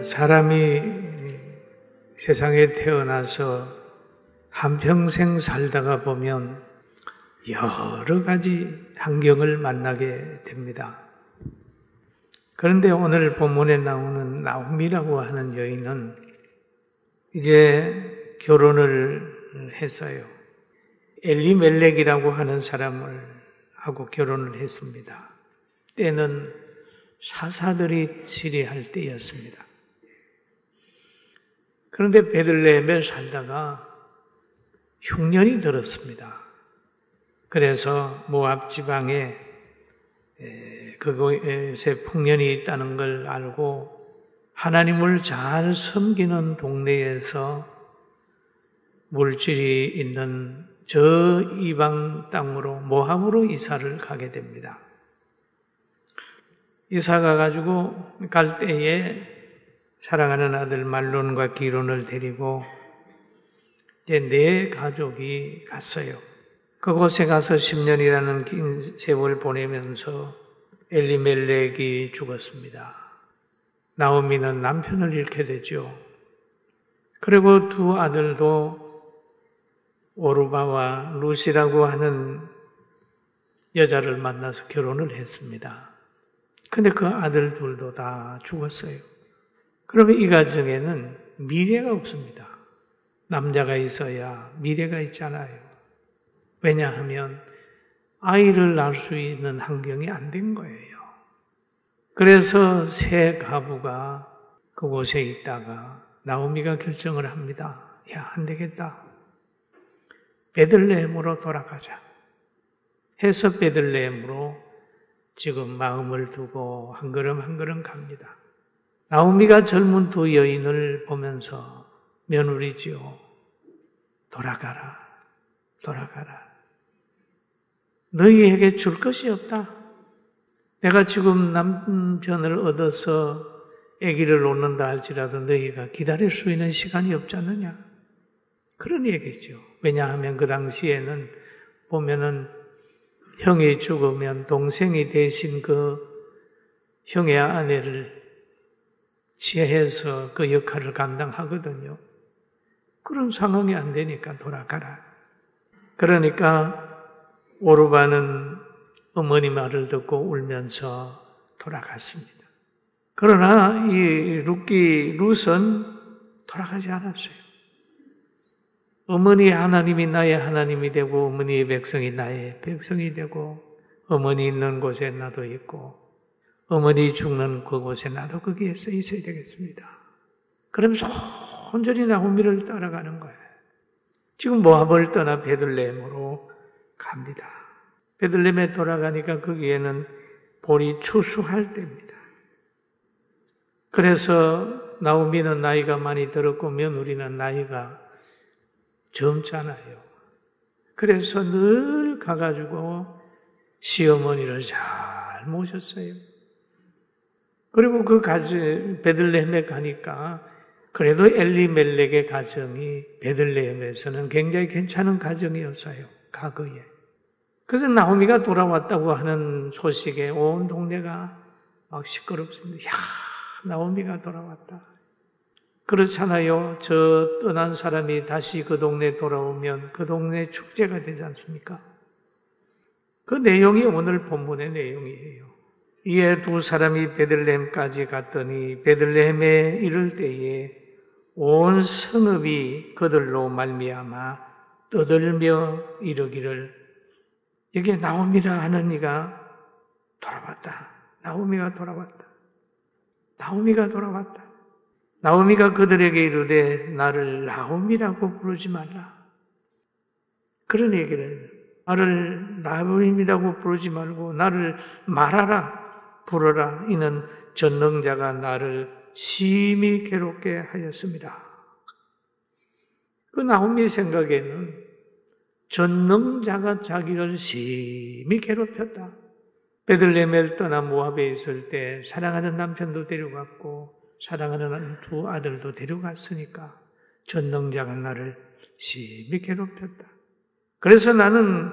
사람이 세상에 태어나서 한평생 살다가 보면 여러 가지 환경을 만나게 됩니다. 그런데 오늘 본문에 나오는 나오미라고 하는 여인은 이제 결혼을 했어요. 엘리멜렉이라고 하는 사람을 하고 결혼을 했습니다. 때는 사사들이 치리할 때였습니다. 그런데 베들레헴에 살다가 흉년이 들었습니다. 그래서 모압 지방에 그곳에 풍년이 있다는 걸 알고 하나님을 잘 섬기는 동네에서 물질이 있는 저 이방 땅으로 모압으로 이사를 가게 됩니다. 이사 가가지고 갈 때에 사랑하는 아들 말론과 기론을 데리고 이제 네 가족이 갔어요. 그곳에 가서 10년이라는 긴 세월 보내면서 엘리멜렉이 죽었습니다. 나오미는 남편을 잃게 되죠. 그리고 두 아들도 오르바와 루시라고 하는 여자를 만나서 결혼을 했습니다. 근데 그 아들 둘도 다 죽었어요. 그러면 이 가정에는 미래가 없습니다. 남자가 있어야 미래가 있잖아요. 왜냐하면 아이를 낳을 수 있는 환경이 안 된 거예요. 그래서 세 가부가 그곳에 있다가 나오미가 결정을 합니다. 야, 안 되겠다. 베들레헴으로 돌아가자. 해서 베들레헴으로 지금 마음을 두고 한 걸음 한 걸음 갑니다. 나오미가 젊은 두 여인을 보면서 며느리지요. 돌아가라. 돌아가라. 너희에게 줄 것이 없다. 내가 지금 남편을 얻어서 아기를 놓는다 할지라도 너희가 기다릴 수 있는 시간이 없지 않느냐. 그런 얘기죠. 왜냐하면 그 당시에는 보면은 형이 죽으면 동생이 대신 그 형의 아내를 지혜해서 그 역할을 감당하거든요. 그런 상황이 안 되니까 돌아가라. 그러니까 오르바는 어머니 말을 듣고 울면서 돌아갔습니다. 그러나 이 룻은 돌아가지 않았어요. 어머니 하나님이 나의 하나님이 되고 어머니의 백성이 나의 백성이 되고 어머니 있는 곳에 나도 있고 어머니 죽는 그곳에 나도 거기에 서 있어야 되겠습니다. 그러면서 온전히 나오미를 따라가는 거예요. 지금 모압을 떠나 베들레헴으로 갑니다. 베들레헴에 돌아가니까 거기에는 볼이 추수할 때입니다. 그래서 나오미는 나이가 많이 들었고 며느리는 나이가 젊잖아요. 그래서 늘 가가지고 시어머니를 잘 모셨어요. 그리고 그 베들레헴에 가니까 그래도 엘리멜렉의 가정이 베들레헴에서는 굉장히 괜찮은 가정이었어요. 과거에. 그래서 나오미가 돌아왔다고 하는 소식에 온 동네가 막 시끄럽습니다. 야, 나오미가 돌아왔다. 그렇잖아요. 저 떠난 사람이 다시 그 동네에 돌아오면 그 동네 축제가 되지 않습니까? 그 내용이 오늘 본문의 내용이에요. 이에 두 사람이 베들레헴까지 갔더니 베들레헴에 이를 때에 온 성읍이 그들로 말미암아 떠들며 이르기를 여기에 나오미라 하는 이가 돌아왔다. 나오미가 돌아왔다. 나오미가 돌아왔다. 나오미가 그들에게 이르되 나를 나오미라고 부르지 말라. 그런 얘기를 해요. 나를 나오미라고 부르지 말고 나를 말하라. 부르라. 이는 전능자가 나를 심히 괴롭게 하였습니다. 그 나오미 생각에는 전능자가 자기를 심히 괴롭혔다. 베들레헴을 떠나 모압에 있을 때 사랑하는 남편도 데려갔고 사랑하는 두 아들도 데려갔으니까 전능자가 나를 심히 괴롭혔다. 그래서 나는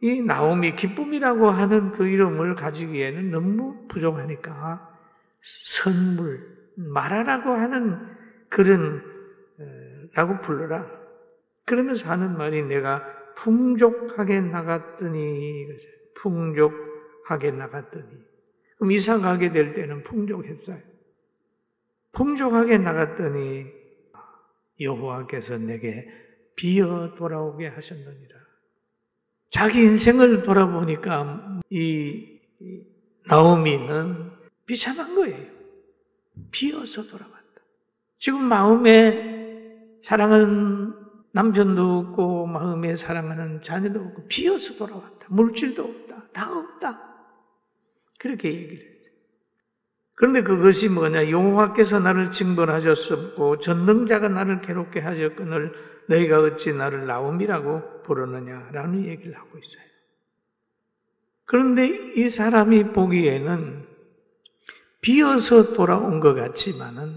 이 나오미 기쁨이라고 하는 그 이름을 가지기에는 너무 부족하니까 선물, 말하라고 하는 그런 라고 불러라. 그러면서 하는 말이 내가 풍족하게 나갔더니, 풍족하게 나갔더니. 그럼 이사 가게 될 때는 풍족했어요. 풍족하게 나갔더니 여호와께서 내게 비어 돌아오게 하셨느니라. 자기 인생을 돌아보니까 이 나오미는 비참한 거예요. 비어서 돌아왔다. 지금 마음에 사랑하는 남편도 없고 마음에 사랑하는 자녀도 없고 비어서 돌아왔다. 물질도 없다. 다 없다. 그렇게 얘기를 해요. 그런데 그것이 뭐냐? 여호와께서 나를 징벌하셨었고 전능자가 나를 괴롭게 하셨거늘 너희가 어찌 나를 나옴이라고 부르느냐라는 얘기를 하고 있어요. 그런데 이 사람이 보기에는 비어서 돌아온 것 같지만은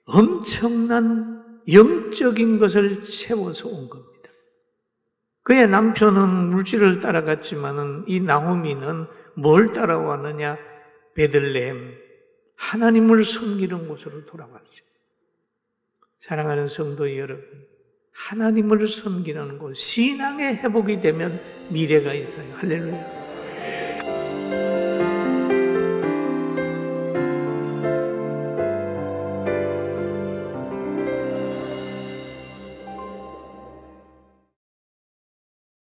엄청난 영적인 것을 채워서 온 겁니다. 그의 남편은 물질을 따라갔지만은 이 나오미는 뭘 따라왔느냐? 베들레헴, 하나님을 섬기는 곳으로 돌아왔어요. 사랑하는 성도 여러분, 하나님을 섬기는 곳, 신앙의 회복이 되면 미래가 있어요. 할렐루야.